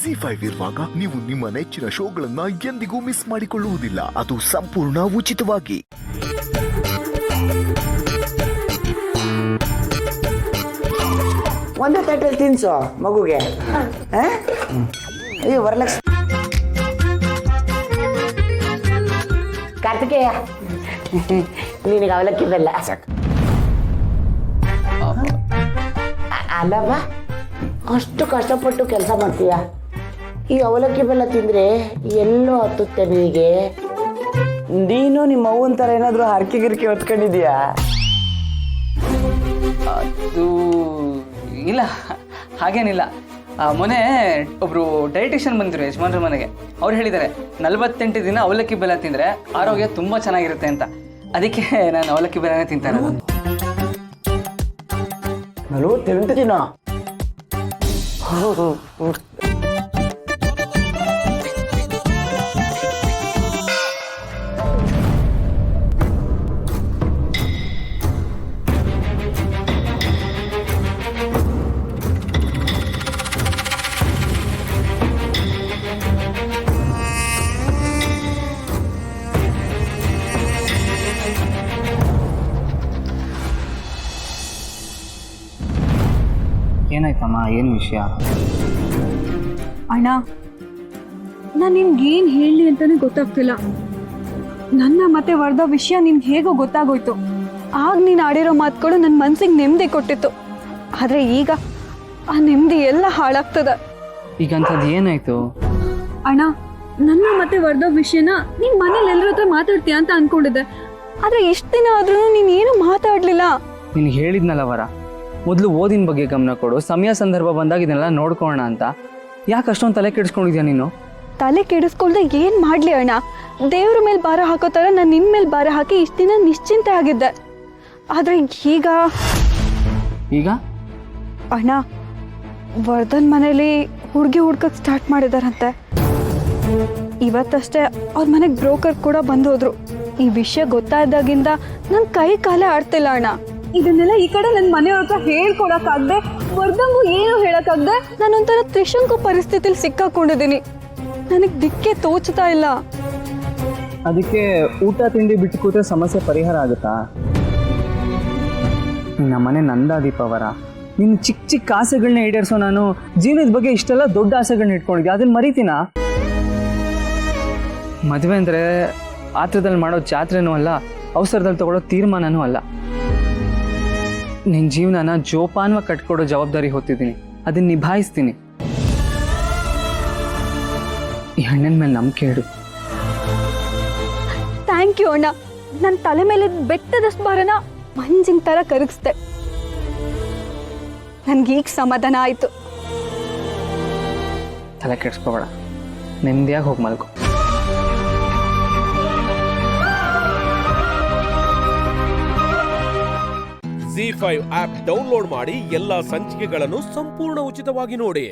ZEE5 ಇರುವಾಗ ನೀವು ನಿಮ್ಮ ನೆಚ್ಚಿನ ಶೋಗಳನ್ನ ಎಂದಿಗೂ ಮಿಸ್ ಮಾಡಿಕೊಳ್ಳುವುದಿಲ್ಲ. ಅದು ಸಂಪೂರ್ಣ ಉಚಿತವಾಗಿ. ಒಂದೇ ತಟ್ಟೆಲಿ ತಿನ್ಸು ಮಗುಗೆ. ಅಯ್ಯೋ ವರಲಕ್ಷ್ಮಿ ಕಾರ್ತಿಕೇಯ ನಿನಗೆ ಅವಲಕ್ಕಿ ಬೆಲ್ಲ ಅಲ್ಲಮ್ಮ, ಅಷ್ಟು ಕಷ್ಟಪಟ್ಟು ಕೆಲಸ ಮಾಡ್ತೀಯ, ಈ ಅವಲಕ್ಕಿ ಬೆಲ್ಲ ತಿಂದರೆ ಎಲ್ಲೋ ಹತ್ತುತ್ತೆ ನಿನಗೆ. ನೀನು ನಿಮ್ಮ ಅವ್ವನ ಥರ ಏನಾದರೂ ಹರಕೆ ಗಿರ್ಕೆ ಹೊತ್ಕೊಂಡಿದ್ಯಾ? ಅದು ಇಲ್ಲ, ಹಾಗೇನಿಲ್ಲ. ಮೊನ್ನೆ ಒಬ್ರು ಡೈಟಿಷಿಯನ್ ಬಂದಿದ್ರು ಯಜಮಾನ್ರ ಮನೆಗೆ. ಅವ್ರು ಹೇಳಿದ್ದಾರೆ 48 ದಿನ ಅವಲಕ್ಕಿ ಬೆಲ್ಲ ತಿಂದರೆ ಆರೋಗ್ಯ ತುಂಬ ಚೆನ್ನಾಗಿರುತ್ತೆ ಅಂತ. ಅದಕ್ಕೆ ನಾನು ಅವಲಕ್ಕಿ ಬೆಲ್ಲನೇ ತಿಂತಾ ಇರೋದು. 48 ದಿನ? ಏನಾಯ್ತಮ್ಮ, ಏನು ವಿಷಯ? ಅಣ್ಣ, ನಾನು ನಿನ್ಗೇನು ಹೇಳಲಿ ಅಂತಾನೆ ಗೊತ್ತಾಗ್ತಿಲ್ಲ. ನನ್ನ ಮತ್ತೆ ವರದ ವಿಷಯ ನಿನ್ಗೆ ಹೇಗೋ ಗೊತ್ತಾಗೋಯ್ತು. ಆಗ ನೀನು ಆಡಿರೋ ಮಾತುಗಳು ನನ್ನ ಮನ್ಸಿಗೆ ನೆಮ್ಮದಿ ಕೊಟ್ಟಿತ್ತು. ಆದರೆ ಈಗ ಆ ನೆಮ್ಮದಿ ಎಲ್ಲ ಹಾಳಾಗ್ತದೆ. ಈಗಂಥದ್ದು ಏನಾಯ್ತು? ಅಣ್ಣ, ನನ್ನ ಮತ್ತೆ ವರದ ವಿಷಯನ ನೀನು ಮನೇಲಿ ಎಲ್ಲರ ಹತ್ರ ಮಾತಾಡ್ತೀಯ ಅಂತ ಅನ್ಕೊಂಡಿದ್ದೆ. ಆದರೆ ಇಷ್ಟು ದಿನ ಆದ್ರೂ ನೀನು ಏನು ಮಾತಾಡಲಿಲ್ಲ. ನಿನಗೆ ಹೇಳಿದ್ನಲ್ಲ ವರ, ಮೊದಲು ಓದಿನ ಬಗ್ಗೆ ಗಮನ ಕೊಡು, ಸಮಯ ಸಂದರ್ಭ ಬಂದಾಗ ಇದನ್ನೆಲ್ಲ ನೋಡ್ಕೊಳ್ಳೋಣ ಅಂತ. ಯಾಕೆ ಅಷ್ಟೊಂದು ತಲೆ ಕೆಡಿಸ್ಕೊಂಡಿದ್ಯಾ ನೀನು? ತಲೆ ಕೆಡಿಸ್ಕೊಳ್ದೆ ಏನು ಮಾಡಲಿ ಅಣ್ಣ? ದೇವ್ರ ಮೇಲೆ ಭಾರ ಹಾಕೋ ಥರ ನಾನು ನಿನ್ನ ಮೇಲೆ ಭಾರ ಹಾಕಿ ಇಷ್ಟು ದಿನ ನಿಶ್ಚಿಂತೆ ಆಗಿದ್ದೆ. ಆದರೆ ಈಗ ಅಣ್ಣ, ವರ್ಧನ್ ಮನೇಲಿ ಹುಡುಗಿ ಹುಡ್ಕಕ್ಕೆ ಸ್ಟಾರ್ಟ್ ಮಾಡಿದಾರಂತೆ. ಇವತ್ತಷ್ಟೇ ಅವ್ರ ಮನೆಗೆ ಬ್ರೋಕರ್ ಕೂಡ ಬಂದು ಹೋದ್ರು. ಈ ವಿಷಯ ಗೊತ್ತಾದಾಗಿಂದ ನನ್ನ ಕೈ ಕಾಲೇ ಆಡ್ತಿಲ್ಲ ಅಣ್ಣ. ಇದನ್ನೆಲ್ಲ ಈ ಕಡೆ ನನ್ನ ಮನೆಯವ್ರ ಹತ್ರ ಹೇಳ್ಕೊಳಕ್ಕಾಗ್ದೆ, ವರ್ಧಂಗೂ ಏನು ಹೇಳಕ್ಕಾಗ್ದೆ ನಾನೊಂಥರ ತ್ರಿಶಂಕು ಪರಿಸ್ಥಿತಿಲಿ ಸಿಕ್ಕಾಕೊಂಡಿದ್ದೀನಿ. ನನಗೆ ದಿಕ್ಕೆ ತೋಚ್ತಾ ಇಲ್ಲ. ಅದಕ್ಕೆ ಊಟ ತಿಂಡಿ ಬಿಟ್ಟು ಕೂತ್ರೆ ಸಮಸ್ಯೆ ಪರಿಹಾರ ಆಗುತ್ತಾ? ನಮ್ಮ ಮನೆ ನಂದಾದೀಪವರ, ನಿನ್ನ ಚಿಕ್ಕ ಚಿಕ್ಕ ಆಸೆಗಳನ್ನ ಈಡೇರಿಸೋ ನಾನು ಜೀವನದ ಬಗ್ಗೆ ಇಷ್ಟೆಲ್ಲ ದೊಡ್ಡ ಆಸೆಗಳನ್ನ ಇಟ್ಕೊಂಡಿದ್ದೆ, ಅದನ್ನ ಮರಿತೀನಾ? ಮದುವೆ ಅಂದರೆ ಆತ್ರದಲ್ಲಿ ಮಾಡೋ ಜಾತ್ರೆನೂ ಅಲ್ಲ, ಅವಸರದಲ್ಲಿ ತಗೊಳ್ಳೋ ತೀರ್ಮಾನನೂ ಅಲ್ಲ. ನಿನ್ನ ಜೀವನನ ಜೋಪಾನವಾಗಿ ಕಟ್ಕೊಡೋ ಜವಾಬ್ದಾರಿ ಹೊತ್ತಿದ್ದೀನಿ, ಅದನ್ನ ನಿಭಾಯಿಸ್ತೀನಿ. ಈ ಹಣ್ಣಿನ ಮೇಲೆ ನಂಬಿಕೆ ಇಡು. ಥ್ಯಾಂಕ್ ಯು ಅಣ್ಣ. ನನ್ನ ತಲೆ ಮೇಲೆ ಬೆಟ್ಟದಷ್ಟು ಭಾರನ ಮಂಜಿನ ಥರ ಕರಗಿಸ್ದೆ. ನನಗೀಗ ಸಮಾಧಾನ ಆಯಿತು. ತಲೆ ಕೆಡಿಸ್ಕೋಬೇಡ, ನೆಮ್ಮದಿಯಾಗಿ ಹೋಗಿ ಮಲ್ಕೊ. ZEE5 ಆಪ್ ಡೌನ್ಲೋಡ್ ಮಾಡಿ ಎಲ್ಲಾ ಸಂಚಿಕೆಗಳನ್ನು ಸಂಪೂರ್ಣ ಉಚಿತವಾಗಿ ನೋಡಿ.